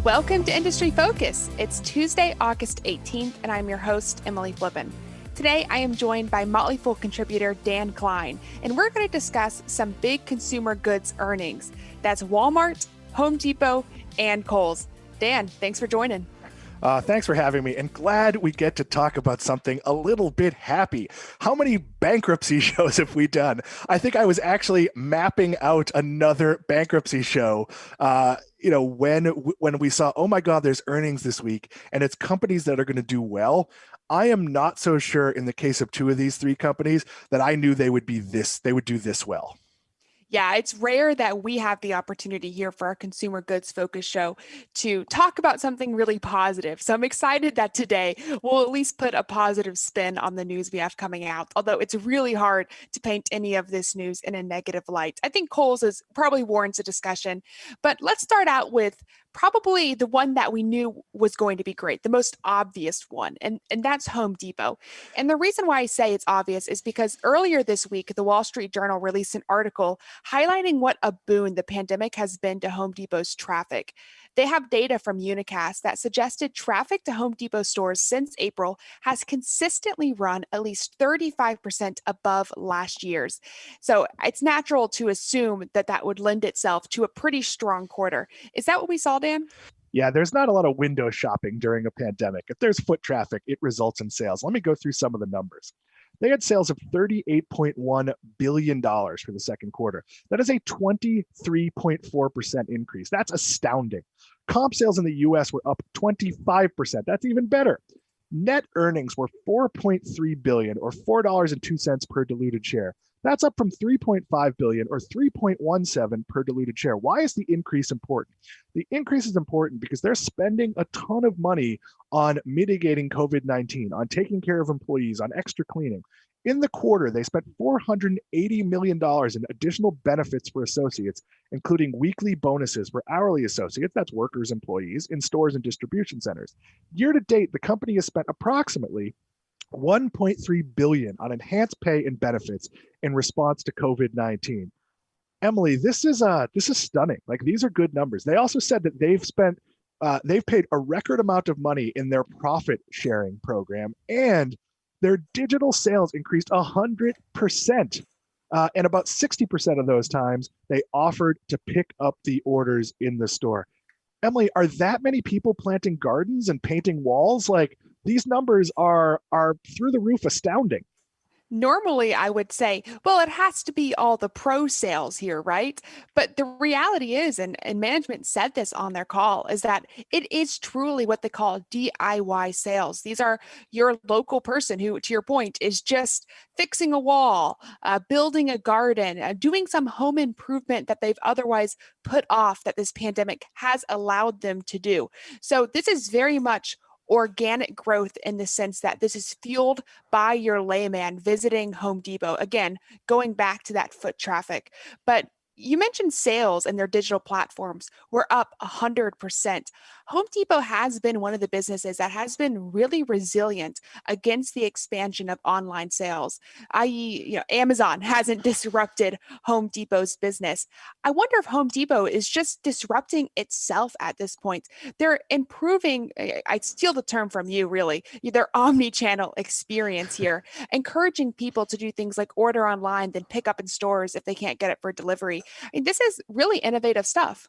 Welcome to Industry Focus. It's Tuesday, August 18th, and I'm your host, Emily Flippen. Today, I am joined by Motley Fool contributor Dan Kline, and we're going to discuss some big consumer goods earnings. That's Walmart, Home Depot, and Kohl's. Dan, thanks for joining. Thanks for having me, and glad we get to talk about something a little bit happy. How many bankruptcy shows have we done? I think I was actually mapping out another bankruptcy show, when we saw, oh my God, there's earnings this week, and it's companies that are going to do well. I am not so sure in the case of two of these three companies that I knew they would do this well. Yeah, it's rare that we have the opportunity here for our consumer goods focus show to talk about something really positive. So I'm excited that today we'll at least put a positive spin on the news we have coming out, although it's really hard to paint any of this news in a negative light. I think Kohl's probably warrants a discussion, but let's start out with probably the one that we knew was going to be great, the most obvious one, and that's Home Depot. And the reason why I say it's obvious is because earlier this week, the Wall Street Journal released an article highlighting what a boon the pandemic has been to Home Depot's traffic. They have data from Unicast that suggested traffic to Home Depot stores since April has consistently run at least 35% above last year's. So it's natural to assume that that would lend itself to a pretty strong quarter. Is that what we saw, Dan? Yeah, there's not a lot of window shopping during a pandemic. If there's foot traffic, it results in sales. Let me go through some of the numbers. They had sales of $38.1 billion for the second quarter. That is a 23.4% increase. That's astounding. Comp sales in the US were up 25%. That's even better. Net earnings were $4.3 billion or $4.02 per diluted share. That's up from $3.5 billion or $3.17 per diluted share. Why is the increase important? The increase is important because they're spending a ton of money on mitigating COVID-19, on taking care of employees, on extra cleaning. In the quarter, they spent $480 million in additional benefits for associates, including weekly bonuses for hourly associates, that's workers, employees, in stores and distribution centers. Year to date, the company has spent approximately $1.3 billion on enhanced pay and benefits in response to COVID-19. Emily, this is stunning. Like, these are good numbers. They also said that they've paid a record amount of money in their profit sharing program, and their digital sales increased 100%. And about 60% of those times they offered to pick up the orders in the store. Emily, are that many people planting gardens and painting walls? Like, these numbers are through the roof astounding. Normally, I would say, well, it has to be all the pro sales here, right? But the reality is, and management said this on their call, is that it is truly what they call DIY sales. These are your local person who, to your point, is just fixing a wall, building a garden, doing some home improvement that they've otherwise put off that this pandemic has allowed them to do. So this is very much organic growth in the sense that this is fueled by your layman visiting Home Depot. Again, going back to that foot traffic. But you mentioned sales and their digital platforms were up 100%. Home Depot has been one of the businesses that has been really resilient against the expansion of online sales, i.e., Amazon hasn't disrupted Home Depot's business. I wonder if Home Depot is just disrupting itself at this point. They're improving, I steal the term from you, really, their omnichannel experience here, encouraging people to do things like order online, then pick up in stores if they can't get it for delivery. This is really innovative stuff.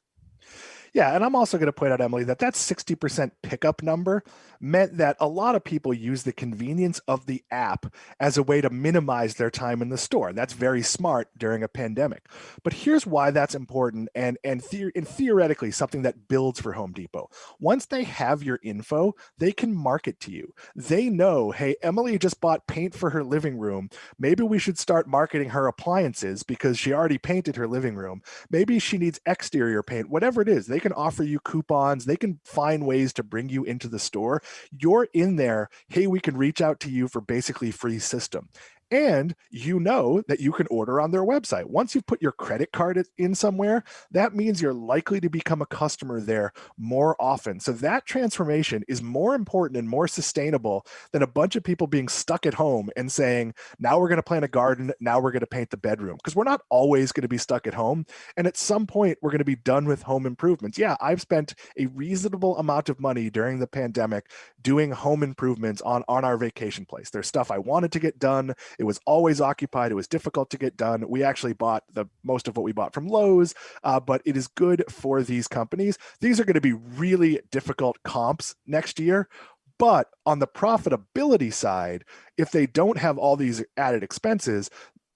Yeah, and I'm also going to point out, Emily, that 60% pickup number meant that a lot of people use the convenience of the app as a way to minimize their time in the store. That's very smart during a pandemic. But here's why that's important and theoretically something that builds for Home Depot. Once they have your info, they can market to you. They know, hey, Emily just bought paint for her living room. Maybe we should start marketing her appliances because she already painted her living room. Maybe she needs exterior paint, whatever it is. They can offer you coupons. They can find ways to bring you into the store. You're in there. Hey, we can reach out to you for basically free system. And you know that you can order on their website. Once you put your credit card in somewhere, that means you're likely to become a customer there more often. So that transformation is more important and more sustainable than a bunch of people being stuck at home and saying, now we're going to plant a garden, now we're going to paint the bedroom. Because we're not always going to be stuck at home. And at some point, we're going to be done with home improvements. Yeah, I've spent a reasonable amount of money during the pandemic doing home improvements on our vacation place. There's stuff I wanted to get done. It was always occupied. It was difficult to get done. We actually bought the most of what we bought from Lowe's, but it is good for these companies. These are going to be really difficult comps next year. But on the profitability side, if they don't have all these added expenses,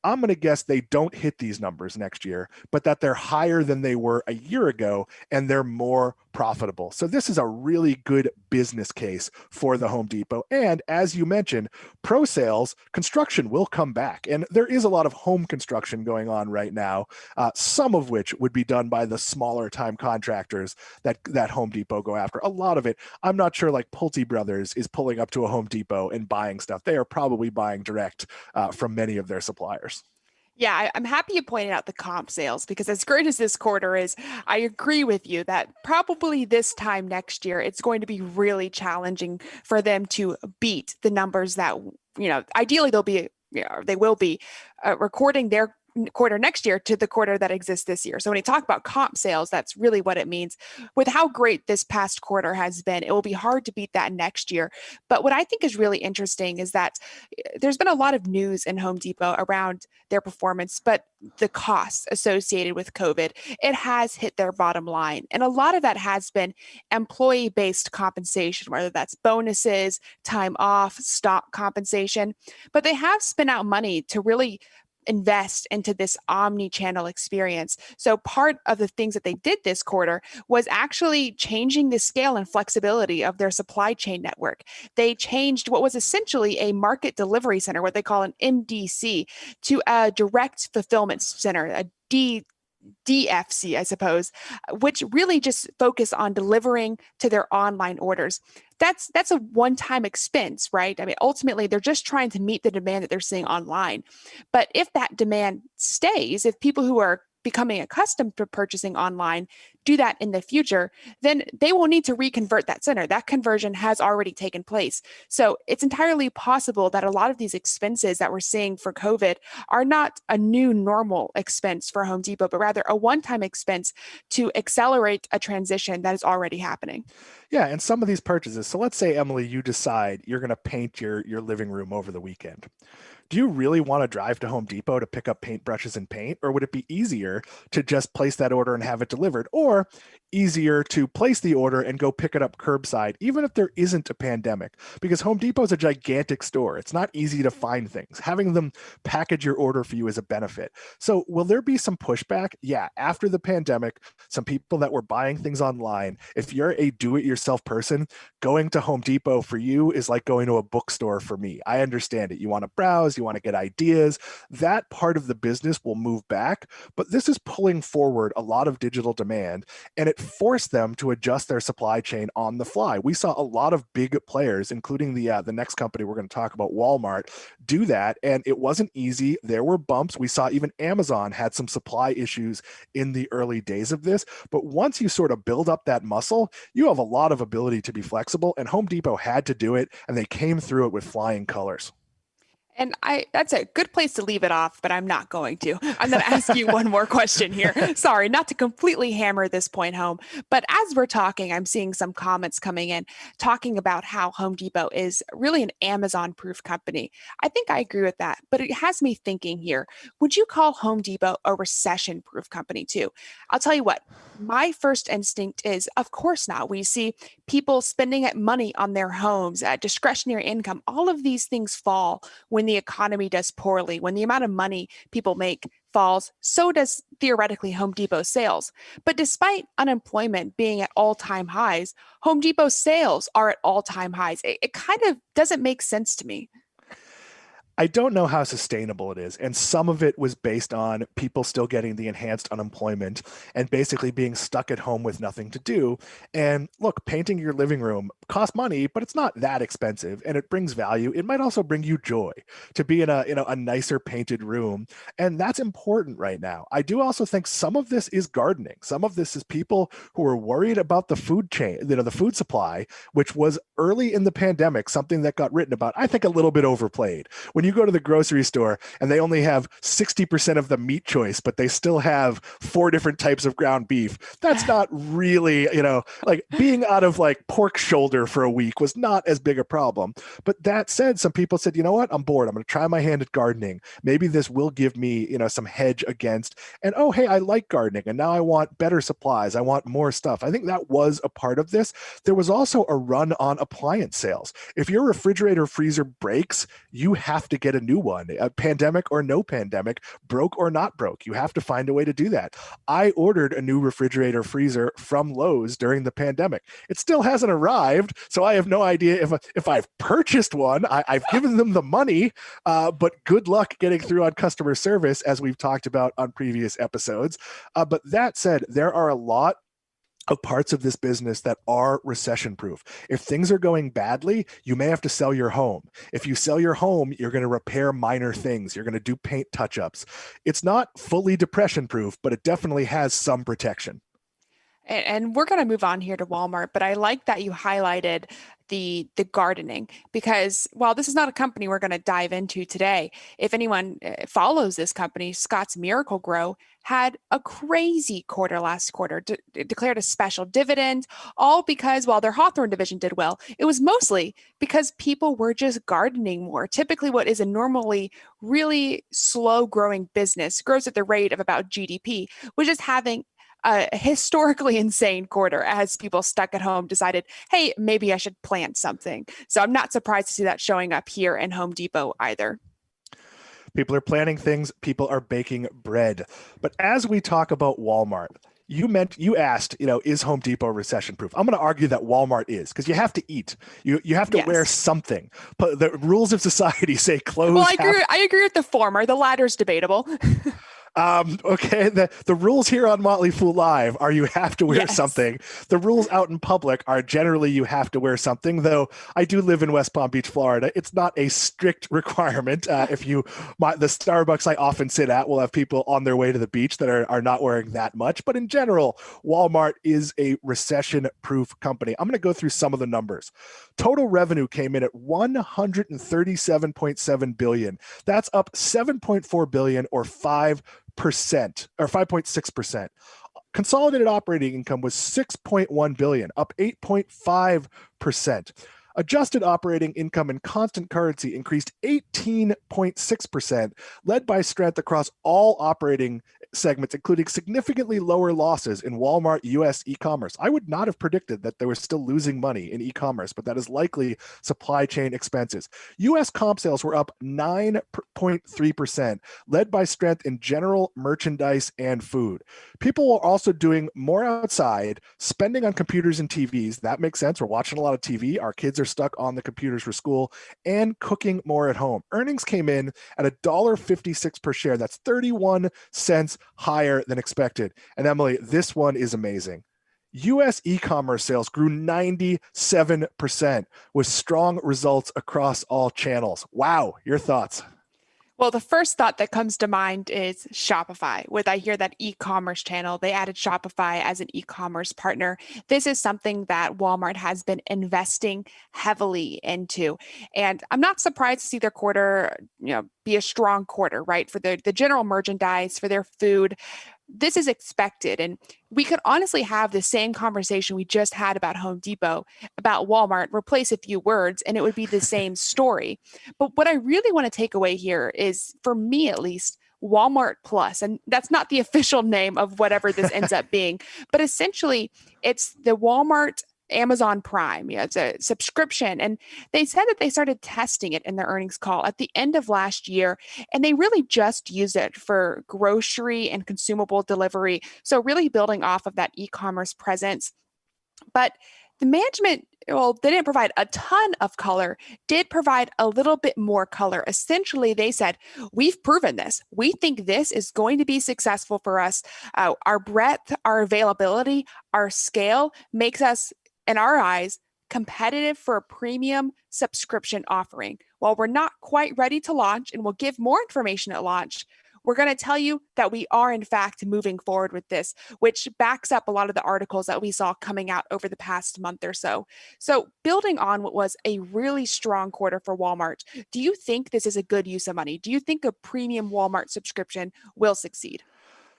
I'm going to guess they don't hit these numbers next year, but that they're higher than they were a year ago and they're more profitable. So this is a really good business case for the Home Depot. And as you mentioned, pro sales, construction will come back. And there is a lot of home construction going on right now, some of which would be done by the smaller time contractors that Home Depot go after. A lot of it, I'm not sure like Pulte Brothers is pulling up to a Home Depot and buying stuff. They are probably buying direct from many of their suppliers. Yeah, I'm happy you pointed out the comp sales because as great as this quarter is, I agree with you that probably this time next year, it's going to be really challenging for them to beat the numbers that, ideally they will be recording their quarter next year to the quarter that exists this year. So when you talk about comp sales, that's really what it means. With how great this past quarter has been, it will be hard to beat that next year. But what I think is really interesting is that there's been a lot of news in Home Depot around their performance, but the costs associated with COVID, it has hit their bottom line. And a lot of that has been employee-based compensation, whether that's bonuses, time off, stock compensation. But they have spent out money to really invest into this omni-channel experience. So part of the things that they did this quarter was actually changing the scale and flexibility of their supply chain network. They changed what was essentially a market delivery center, what they call an MDC, to a direct fulfillment center, a DFC, I suppose, which really just focus on delivering to their online orders. That's a one-time expense, right? I mean, ultimately, they're just trying to meet the demand that they're seeing online. But if that demand stays, if people who are becoming accustomed to purchasing online do that in the future, then they will need to reconvert that center. That conversion has already taken place. So it's entirely possible that a lot of these expenses that we're seeing for COVID are not a new normal expense for Home Depot, but rather a one-time expense to accelerate a transition that is already happening. Yeah, and some of these purchases. So let's say, Emily, you decide you're going to paint your living room over the weekend. Do you really want to drive to Home Depot to pick up paintbrushes and paint? Or would it be easier to just place that order and have it delivered? Or easier to place the order and go pick it up curbside, even if there isn't a pandemic? Because Home Depot is a gigantic store. It's not easy to find things. Having them package your order for you is a benefit. So will there be some pushback? Yeah, after the pandemic, some people that were buying things online, if you're a do-it-yourself person, going to Home Depot for you is like going to a bookstore for me. I understand it. You want to browse, you want to get ideas. That part of the business will move back, but this is pulling forward a lot of digital demand, and it forced them to adjust their supply chain on the fly. We saw a lot of big players, including the next company we're going to talk about, Walmart, do that, and it wasn't easy. There were bumps. We saw even Amazon had some supply issues in the early days of this, but once you sort of build up that muscle, you have a lot of ability to be flexible, and Home Depot had to do it, and they came through it with flying colors. And that's a good place to leave it off, but I'm not going to. I'm going to ask you one more question here. Sorry, not to completely hammer this point home, but as we're talking, I'm seeing some comments coming in talking about how Home Depot is really an Amazon-proof company. I think I agree with that, but it has me thinking here. Would you call Home Depot a recession-proof company too? I'll tell you what, my first instinct is, of course not. We see people spending money on their homes, discretionary income, all of these things fall when the economy does poorly, when the amount of money people make falls, so does theoretically Home Depot sales. But despite unemployment being at all-time highs, Home Depot sales are at all-time highs. It kind of doesn't make sense to me. I don't know how sustainable it is. And some of it was based on people still getting the enhanced unemployment and basically being stuck at home with nothing to do. And look, painting your living room costs money, but it's not that expensive and it brings value. It might also bring you joy to be in a nicer painted room. And that's important right now. I do also think some of this is gardening. Some of this is people who are worried about the food chain, the food supply, which was early in the pandemic, something that got written about, I think a little bit overplayed. When you go to the grocery store and they only have 60% of the meat choice, but they still have four different types of ground beef, that's not really, like being out of like pork shoulder for a week was not as big a problem. But that said, some people said, you know what, I'm bored. I'm going to try my hand at gardening. Maybe this will give me, some hedge against, and oh, hey, I like gardening and now I want better supplies. I want more stuff. I think that was a part of this. There was also a run on appliance sales. If your refrigerator freezer breaks, you have to get a new one, a pandemic or no pandemic, broke or not broke. You have to find a way to do that. I ordered a new refrigerator freezer from Lowe's during the pandemic. It still hasn't arrived, so I have no idea if I've purchased one. I've given them the money, but good luck getting through on customer service, as we've talked about on previous episodes. But that said, there are a lot of parts of this business that are recession proof. If things are going badly, you may have to sell your home. If you sell your home, you're going to repair minor things. You're going to do paint touch-ups. It's not fully depression proof, but it definitely has some protection. And we're going to move on here to Walmart, but I like that you highlighted the gardening, because while this is not a company we're going to dive into today, if anyone follows this company, Scott's Miracle Grow had a crazy quarter last quarter, declared a special dividend, all because while their Hawthorne division did well, it was mostly because people were just gardening more. Typically, what is a normally really slow growing business grows at the rate of about GDP, which is having a historically insane quarter as people stuck at home decided, hey, maybe I should plant something. So I'm not surprised to see that showing up here in Home Depot either. People are planting things, people are baking bread. But as we talk about Walmart, you asked, is Home Depot recession proof? I'm going to argue that Walmart is, because you have to eat. You have to wear Yes. something. But the rules of society say clothes. Well, I agree with the former. The latter's debatable. Okay, the rules here on Motley Fool Live are you have to wear Yes. something. The rules out in public are generally you have to wear something, though I do live in West Palm Beach, Florida. It's not a strict requirement. The Starbucks I often sit at will have people on their way to the beach that are not wearing that much. But in general, Walmart is a recession-proof company. I'm going to go through some of the numbers. Total revenue came in at $137.7 billion. That's up $7.4 billion or 5.6%. Consolidated operating income was $6.1 billion, up 8.5%. Adjusted operating income in constant currency increased 18.6%, led by strength across all operating segments, including significantly lower losses in Walmart US e-commerce. I would not have predicted that they were still losing money in e-commerce, but that is likely supply chain expenses. US comp sales were up 9.3%, led by strength in general merchandise and food. People are also doing more outside, spending on computers and TVs. That makes sense. We're watching a lot of TV. Our kids are stuck on the computers for school, and cooking more at home. Earnings came in at $1.56 per share. That's 31 cents higher than expected. And Emily, this one is amazing. US e-commerce sales grew 97% with strong results across all channels. Wow, your thoughts? Well, the first thought that comes to mind is Shopify. With I hear that e-commerce channel, they added Shopify as an e-commerce partner. This is something that Walmart has been investing heavily into. And I'm not surprised to see their quarter, be a strong quarter, right? For the general merchandise, for their food. This is expected. And we could honestly have the same conversation we just had about Home Depot, about Walmart, replace a few words, and it would be the same story. But what I really want to take away here is, for me at least, Walmart Plus. And that's not the official name of whatever this ends up being, but essentially it's the Walmart Amazon Prime. Yeah, it's a subscription. And they said that they started testing it in their earnings call at the end of last year. And they really just use it for grocery and consumable delivery. So really building off of that e-commerce presence. But the management well, they didn't provide a ton of color, did provide a little bit more color. Essentially, they said, we've proven this. We think this is going to be successful for us. Our breadth, our availability, our scale makes us, in our eyes, competitive for a premium subscription offering. While we're not quite ready to launch, and we'll give more information at launch, we're going to tell you that we are, in fact, moving forward with this, which backs up a lot of the articles that we saw coming out over the past month or so. So, building on what was a really strong quarter for Walmart, do you think this is a good use of money? Do you think a premium Walmart subscription will succeed?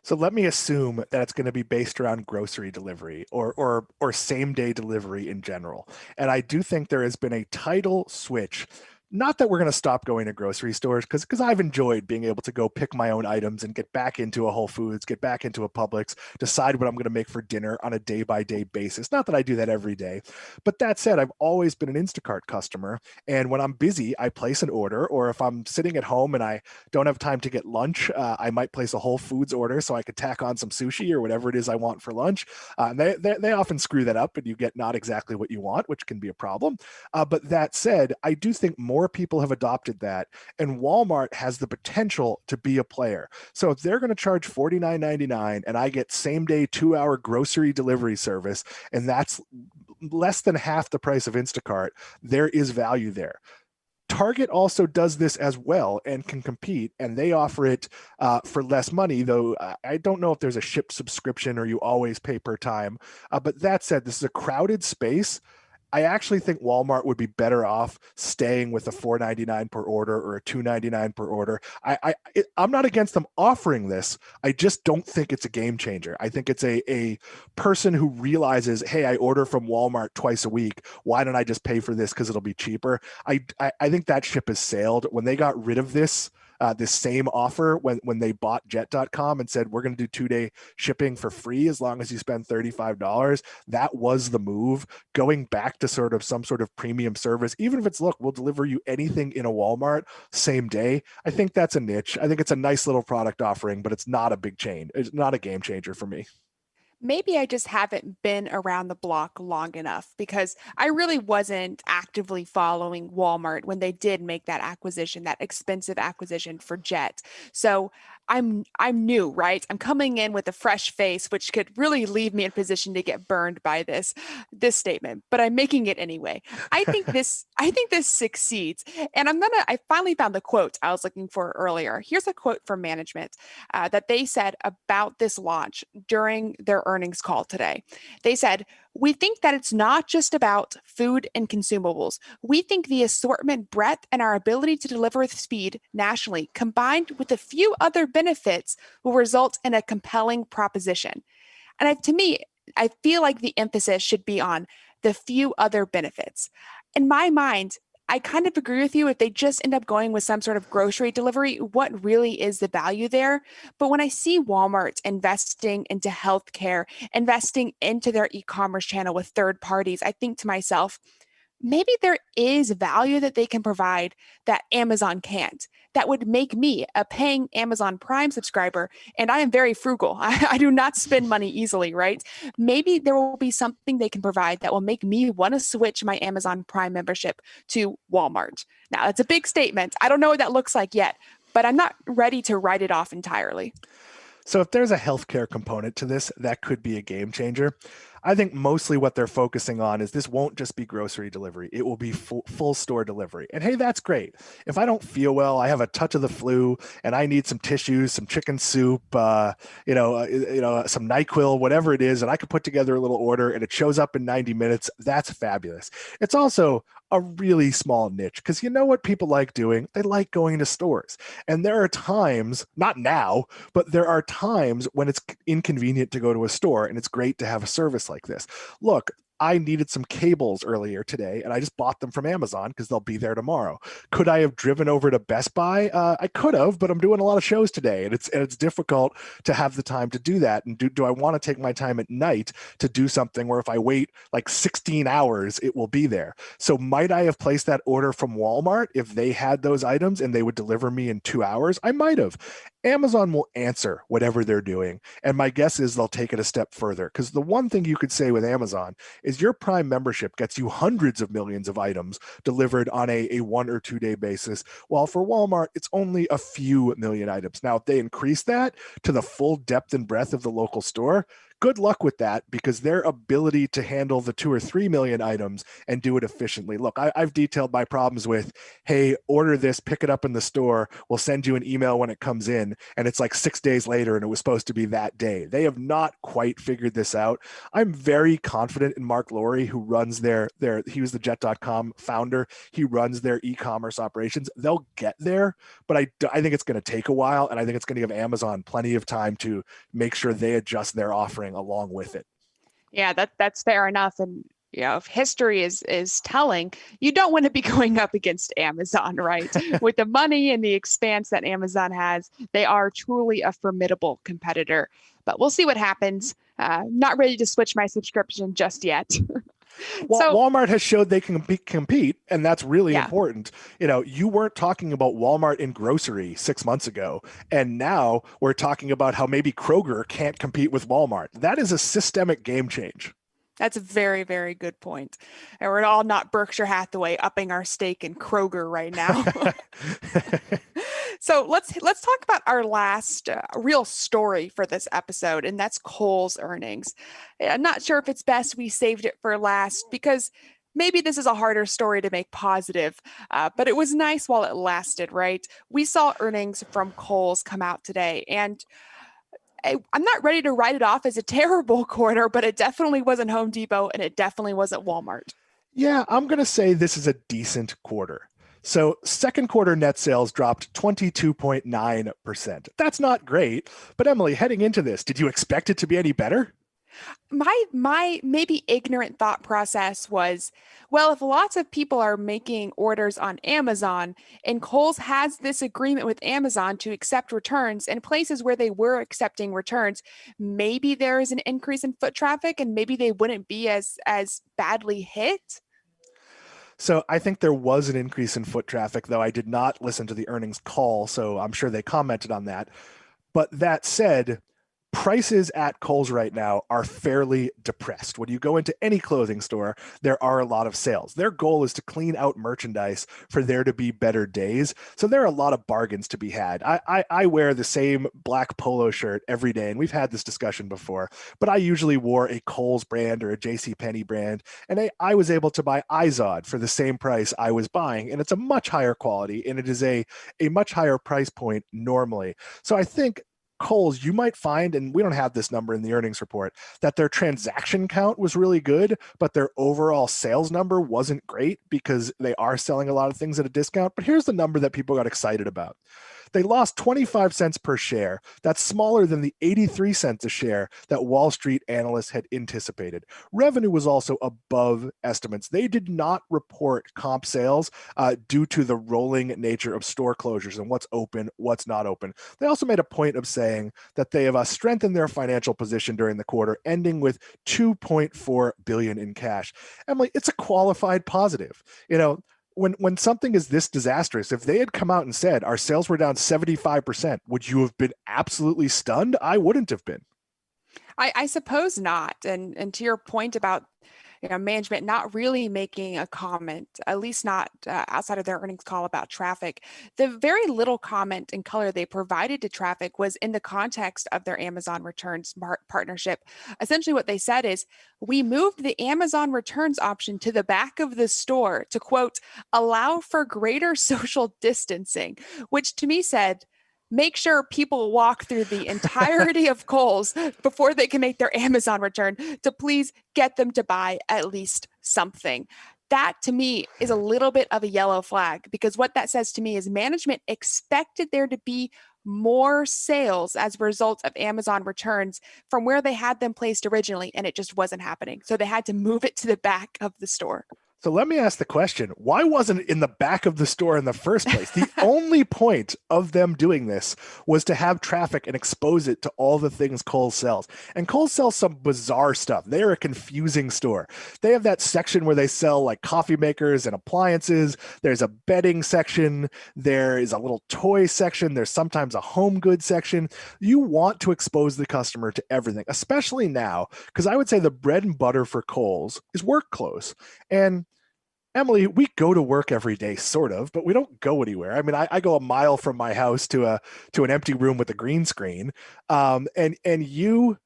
So let me assume that it's going to be based around grocery delivery or same day delivery in general. And I do think there has been a tidal switch. Not that we're going to stop going to grocery stores, because I've enjoyed being able to go pick my own items and get back into a Whole Foods, get back into a Publix, decide what I'm going to make for dinner on a day by day basis. Not that I do that every day, but that said, I've always been an Instacart customer. And when I'm busy, I place an order, or if I'm sitting at home and I don't have time to get lunch, I might place a Whole Foods order so I could tack on some sushi or whatever it is I want for lunch. And they often screw that up and you get not exactly what you want, which can be a problem. But that said, I do think more people have adopted that, and Walmart has the potential to be a player. So if they're going to charge $49.99 and I get same day 2-hour grocery delivery service, and that's less than half the price of Instacart, there is value there. Target also does this as well and can compete, and they offer it for less money, though I don't know if there's a ship subscription or you always pay per time. But that said, this is a crowded space. I actually think Walmart would be better off staying with a $4.99 per order or a $2.99 per order. I'm not against them offering this. I just don't think it's a game changer. I think it's a person who realizes, hey, I order from Walmart twice a week. Why don't I just pay for this because it'll be cheaper? I think that ship has sailed. When they got rid of this same offer when they bought jet.com and said, we're going to do 2-day shipping for free as long as you spend $35. That was the move. Going back to some sort of premium service, even if it's, look, we'll deliver you anything in a Walmart same day. I think that's a niche. I think it's a nice little product offering, but it's not a big chain. It's not a game changer for me. Maybe I just haven't been around the block long enough because I really wasn't actively following Walmart when they did make that acquisition, that expensive acquisition for Jet. So I'm new, right? I'm coming in with a fresh face, which could really leave me in position to get burned by this statement, but I'm making it anyway. I think this succeeds. And I finally found the quote I was looking for earlier. Here's a quote from management that they said about this launch during their earnings call today. They said, we think that it's not just about food and consumables. We think the assortment breadth and our ability to deliver with speed nationally, combined with a few other benefits, will result in a compelling proposition. And to me, I feel like the emphasis should be on the few other benefits. In my mind, I kind of agree with you. If they just end up going with some sort of grocery delivery, what really is the value there? But when I see Walmart investing into healthcare, investing into their e-commerce channel with third parties, I think to myself, maybe there is value that they can provide that Amazon can't. That would make me a paying Amazon Prime subscriber. And I am very frugal. I do not spend money easily, right? Maybe there will be something they can provide that will make me want to switch my Amazon Prime membership to Walmart. Now, it's a big statement. I don't know what that looks like yet, but I'm not ready to write it off entirely. So if there's a healthcare component to this, that could be a game changer. I think mostly what they're focusing on is this won't just be grocery delivery. It will be full store delivery. And hey, that's great. If I don't feel well, I have a touch of the flu and I need some tissues, some chicken soup, some NyQuil, whatever it is, and I could put together a little order and it shows up in 90 minutes, that's fabulous. It's also a really small niche because you know what people like doing? They like going to stores. And there are times, not now, but there are times when it's inconvenient to go to a store and it's great to have a service like this. Look, I needed some cables earlier today and I just bought them from Amazon because they'll be there tomorrow. Could I have driven over to Best Buy? I could have, but I'm doing a lot of shows today and it's difficult to have the time to do that. And do I want to take my time at night to do something where if I wait like 16 hours, it will be there? So might I have placed that order from Walmart if they had those items and they would deliver me in 2 hours? I might have. Amazon will answer whatever they're doing. And my guess is they'll take it a step further because the one thing you could say with Amazon is your Prime membership gets you hundreds of millions of items delivered on a 1 or 2 day basis, while for Walmart, it's only a few million items. Now, if they increase that to the full depth and breadth of the local store, good luck with that, because their ability to handle the 2 or 3 million items and do it efficiently. Look, I've detailed my problems with, hey, order this, pick it up in the store, we'll send you an email when it comes in, and it's like 6 days later and it was supposed to be that day. They have not quite figured this out. I'm very confident in Mark Lowry, who runs he was the Jet.com founder. He runs their e-commerce operations. They'll get there, but I think it's going to take a while, and I think it's going to give Amazon plenty of time to make sure they adjust their offering along with it. Yeah, that's fair enough. And if history is telling, you don't want to be going up against Amazon, right? With the money and the expanse that Amazon has, they are truly a formidable competitor. But we'll see what happens. Not ready to switch my subscription just yet. Well, So, Walmart has showed they can compete, and that's really yeah. important. You weren't talking about Walmart in grocery 6 months ago, and now we're talking about how maybe Kroger can't compete with Walmart. That is a systemic game change. That's a very, very good point. And we're all not Berkshire Hathaway upping our stake in Kroger right now. So let's talk about our last real story for this episode, and that's Kohl's earnings. I'm not sure if it's best we saved it for last, because maybe this is a harder story to make positive, but it was nice while it lasted, right? We saw earnings from Kohl's come out today, and I'm not ready to write it off as a terrible quarter, but it definitely wasn't Home Depot and it definitely wasn't Walmart. Yeah, I'm going to say this is a decent quarter. So, second quarter net sales dropped 22.9%. That's not great, but Emily, heading into this, did you expect it to be any better? My maybe ignorant thought process was, well, if lots of people are making orders on Amazon and Kohl's has this agreement with Amazon to accept returns in places where they were accepting returns, maybe there is an increase in foot traffic and maybe they wouldn't be as badly hit. So I think there was an increase in foot traffic, though I did not listen to the earnings call, so I'm sure they commented on that. But that said, prices at Kohl's right now are fairly depressed. When you go into any clothing store, there are a lot of sales. Their goal is to clean out merchandise for there to be better days. So there are a lot of bargains to be had. I wear the same black polo shirt every day, and we've had this discussion before, but I usually wore a Kohl's brand or a JCPenney brand, and I was able to buy Izod for the same price I was buying, and it's a much higher quality, and it is a much higher price point normally. So I think Kohl's, you might find, and we don't have this number in the earnings report, that their transaction count was really good, but their overall sales number wasn't great because they are selling a lot of things at a discount. But here's the number that people got excited about. They lost 25 cents per share. That's smaller than the 83 cents a share that Wall Street analysts had anticipated. Revenue was also above estimates. They did not report comp sales due to the rolling nature of store closures and what's open, what's not open. They also made a point of saying that they have strengthened their financial position during the quarter, ending with $2.4 billion in cash. Emily, it's a qualified positive. When something is this disastrous, if they had come out and said our sales were down 75%, would you have been absolutely stunned? I wouldn't have been. I suppose not. And to your point about management not really making a comment, at least not outside of their earnings call about traffic. The very little comment and color they provided to traffic was in the context of their Amazon Returns partnership. Essentially, what they said is, we moved the Amazon Returns option to the back of the store to, quote, allow for greater social distancing, which to me said, make sure people walk through the entirety of Kohl's before they can make their Amazon return to please get them to buy at least something. That to me is a little bit of a yellow flag, because what that says to me is management expected there to be more sales as a result of Amazon returns from where they had them placed originally, and it just wasn't happening. So they had to move it to the back of the store. So let me ask the question, why wasn't it in the back of the store in the first place? The only point of them doing this was to have traffic and expose it to all the things Kohl's sells. And Kohl's sells some bizarre stuff. They're a confusing store. They have that section where they sell like coffee makers and appliances. There's a bedding section. There is a little toy section. There's sometimes a home goods section. You want to expose the customer to everything, especially now, because I would say the bread and butter for Kohl's is work clothes. And Emily, we go to work every day, sort of, but we don't go anywhere. I mean, I go a mile from my house to an empty room with a green screen, and you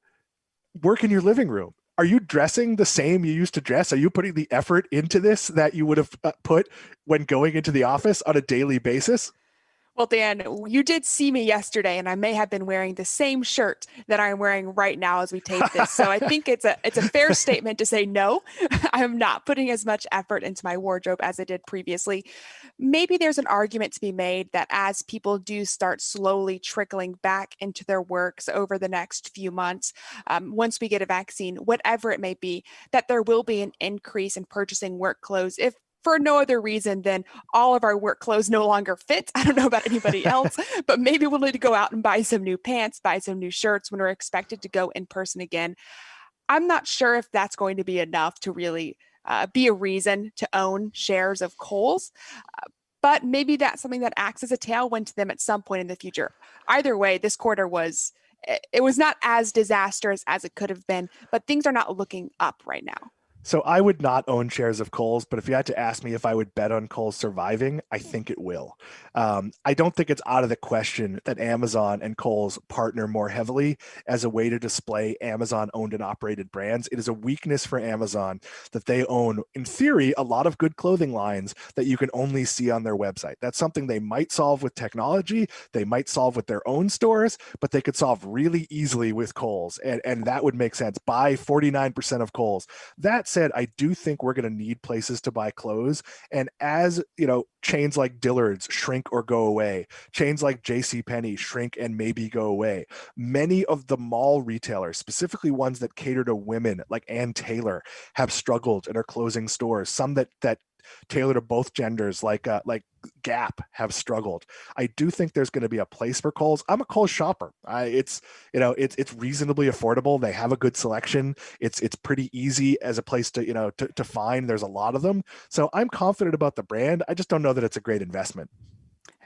work in your living room. Are you dressing the same you used to dress? Are you putting the effort into this that you would have put when going into the office on a daily basis? Well, Dan, you did see me yesterday, and I may have been wearing the same shirt that I'm wearing right now as we tape this. So I think it's a fair statement to say no. I am not putting as much effort into my wardrobe as I did previously. Maybe there's an argument to be made that as people do start slowly trickling back into their works over the next few months, once we get a vaccine, whatever it may be, that there will be an increase in purchasing work clothes if for no other reason than all of our work clothes no longer fit. I don't know about anybody else, but maybe we'll need to go out and buy some new pants, buy some new shirts when we're expected to go in person again. I'm not sure if that's going to be enough to really be a reason to own shares of Kohl's, but maybe that's something that acts as a tailwind to them at some point in the future. Either way, this quarter was it was not as disastrous as it could have been, but things are not looking up right now. So I would not own shares of Kohl's, but if you had to ask me if I would bet on Kohl's surviving, I think it will. I don't think it's out of the question that Amazon and Kohl's partner more heavily as a way to display Amazon owned and operated brands. It is a weakness for Amazon that they own, in theory, a lot of good clothing lines that you can only see on their website. That's something they might solve with technology. They might solve with their own stores, but they could solve really easily with Kohl's. And that would make sense. Buy 49% of Kohl's. That said, I do think we're going to need places to buy clothes. And as, chains like Dillard's shrink or go away, chains like JCPenney shrink and maybe go away, many of the mall retailers, specifically ones that cater to women like Ann Taylor, have struggled and are closing stores. Some that tailor to both genders, like Gap, have struggled. I do think there's going to be a place for Kohl's. I'm a Kohl's shopper. It's reasonably affordable. They have a good selection. It's pretty easy as a place to find. There's a lot of them, so I'm confident about the brand. I just don't know that it's a great investment.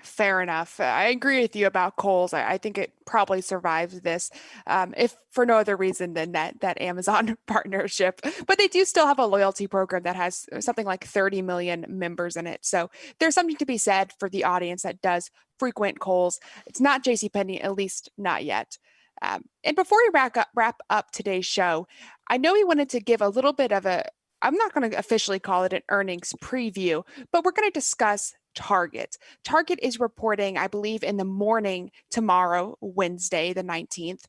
Fair enough. I agree with you about Kohl's. I think it probably survives this, if for no other reason than that Amazon partnership. But they do still have a loyalty program that has something like 30 million members in it. So there's something to be said for the audience that does frequent Kohl's. It's not JCPenney, at least not yet. And before we wrap up today's show, I know we wanted to give a little bit of I'm not going to officially call it an earnings preview, but we're going to discuss Target. Target is reporting, I believe, in the morning tomorrow, Wednesday, the 19th.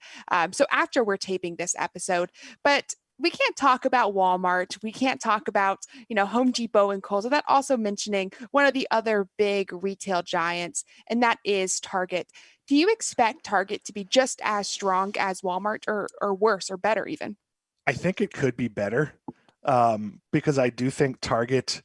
So after we're taping this episode, but we can't talk about Walmart. We can't talk about, Home Depot and Kohl's without also mentioning one of the other big retail giants, and that is Target. Do you expect Target to be just as strong as Walmart or worse or better even? I think it could be better, because I do think Target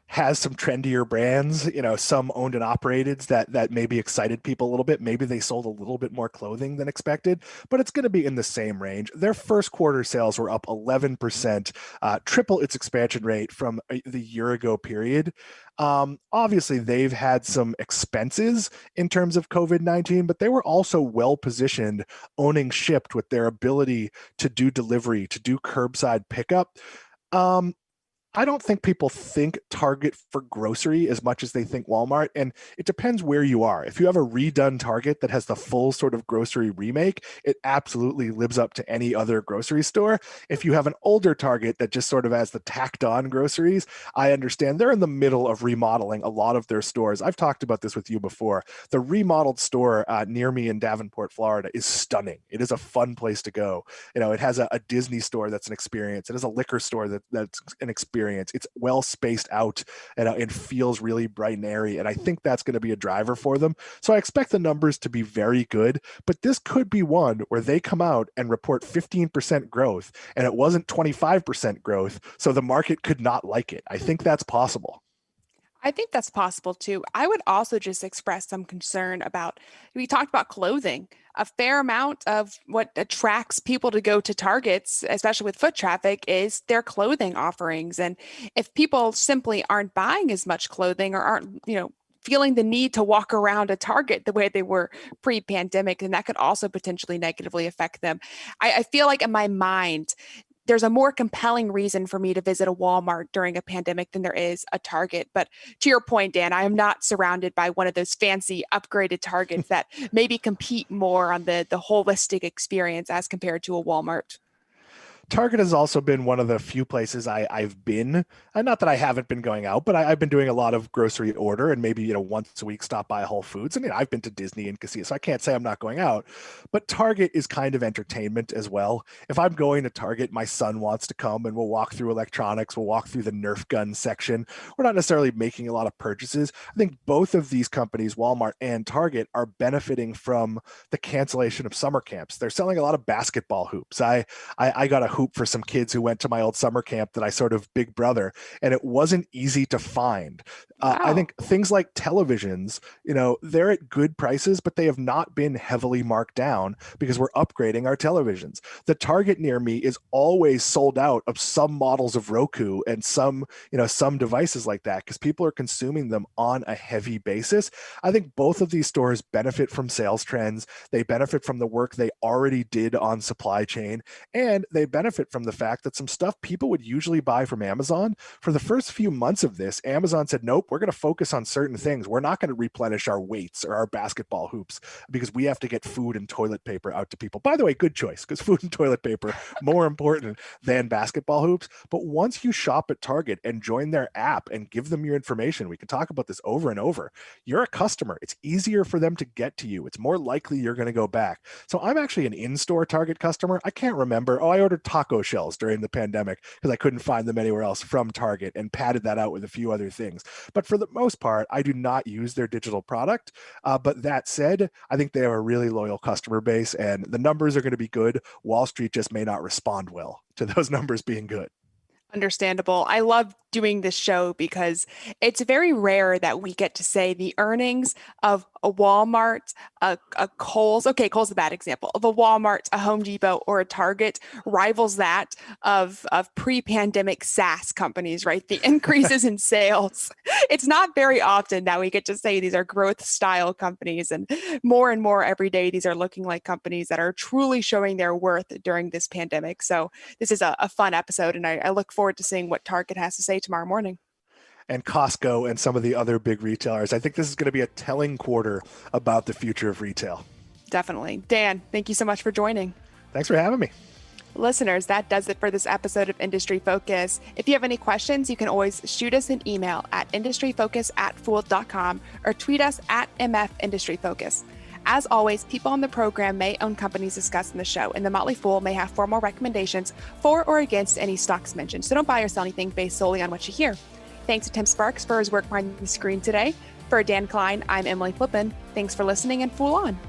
has some trendier brands, some owned and operated that maybe excited people a little bit. Maybe they sold a little bit more clothing than expected, but it's going to be in the same range. Their first quarter sales were up 11%, triple its expansion rate from the year ago period. Obviously, they've had some expenses in terms of COVID-19, but they were also well positioned, owning Shipt with their ability to do delivery, to do curbside pickup. I don't think people think Target for grocery as much as they think Walmart, and it depends where you are. If you have a redone Target that has the full sort of grocery remake, it absolutely lives up to any other grocery store. If you have an older Target that just sort of has the tacked on groceries, I understand they're in the middle of remodeling a lot of their stores. I've talked about this with you before. The remodeled store near me in Davenport, Florida is stunning. It is a fun place to go. It has a Disney store that's an experience. It has a liquor store that's an experience. experience. It's well spaced out and it feels really bright and airy. And I think that's going to be a driver for them. So I expect the numbers to be very good, but this could be one where they come out and report 15% growth and it wasn't 25% growth. So the market could not like it. I think that's possible. I think that's possible too. I would also just express some concern about, we talked about clothing. A fair amount of what attracts people to go to Targets, especially with foot traffic, is their clothing offerings. And if people simply aren't buying as much clothing or aren't, feeling the need to walk around a Target the way they were pre-pandemic, then that could also potentially negatively affect them. I feel like in my mind, there's a more compelling reason for me to visit a Walmart during a pandemic than there is a Target. But to your point, Dan, I am not surrounded by one of those fancy upgraded Targets that maybe compete more on the holistic experience as compared to a Walmart. Target has also been one of the few places I've been, and not that I haven't been going out, but I've been doing a lot of grocery order and maybe, once a week stop by Whole Foods. And I've been to Disney and casino, so I can't say I'm not going out. But Target is kind of entertainment as well. If I'm going to Target, my son wants to come and we'll walk through electronics, we'll walk through the Nerf gun section. We're not necessarily making a lot of purchases. I think both of these companies, Walmart and Target, are benefiting from the cancellation of summer camps. They're selling a lot of basketball hoops. I got a hoop for some kids who went to my old summer camp that I sort of big brother, and it wasn't easy to find. Wow. I think things like televisions, they're at good prices, but they have not been heavily marked down because we're upgrading our televisions. The Target near me is always sold out of some models of Roku and some devices like that because people are consuming them on a heavy basis. I think both of these stores benefit from sales trends. They benefit from the work they already did on supply chain, and they benefit from the fact that some stuff people would usually buy from Amazon, for the first few months of this, Amazon said, nope, we're going to focus on certain things. We're not going to replenish our weights or our basketball hoops because we have to get food and toilet paper out to people. By the way, good choice, because food and toilet paper more important than basketball hoops. But once you shop at Target and join their app and give them your information, we can talk about this over and over. You're a customer. It's easier for them to get to you. It's more likely you're going to go back. So I'm actually an in-store Target customer. I can't remember. I ordered taco shells during the pandemic because I couldn't find them anywhere else from Target and padded that out with a few other things. But for the most part, I do not use their digital product. But that said, I think they have a really loyal customer base and the numbers are going to be good. Wall Street just may not respond well to those numbers being good. Understandable. I love doing this show because it's very rare that we get to say the earnings of a Walmart, a Kohl's. Okay, Kohl's is a bad example. Of a Walmart, a Home Depot, or a Target rivals that of pre-pandemic SaaS companies, right? The increases in sales. It's not very often that we get to say these are growth style companies, and more every day, these are looking like companies that are truly showing their worth during this pandemic. So this is a fun episode, and I look forward to seeing what Target has to say tomorrow morning. And Costco and some of the other big retailers. I think this is going to be a telling quarter about the future of retail. Definitely. Dan, thank you so much for joining. Thanks for having me. Listeners, that does it for this episode of Industry Focus. If you have any questions, you can always shoot us an email at industryfocus@fool.com or tweet us at MFIndustryFocus. As always, people on the program may own companies discussed in the show, and the Motley Fool may have formal recommendations for or against any stocks mentioned. So don't buy or sell anything based solely on what you hear. Thanks to Tim Sparks for his work behind the screen today. For Dan Kline, I'm Emily Flippen. Thanks for listening, and Fool on.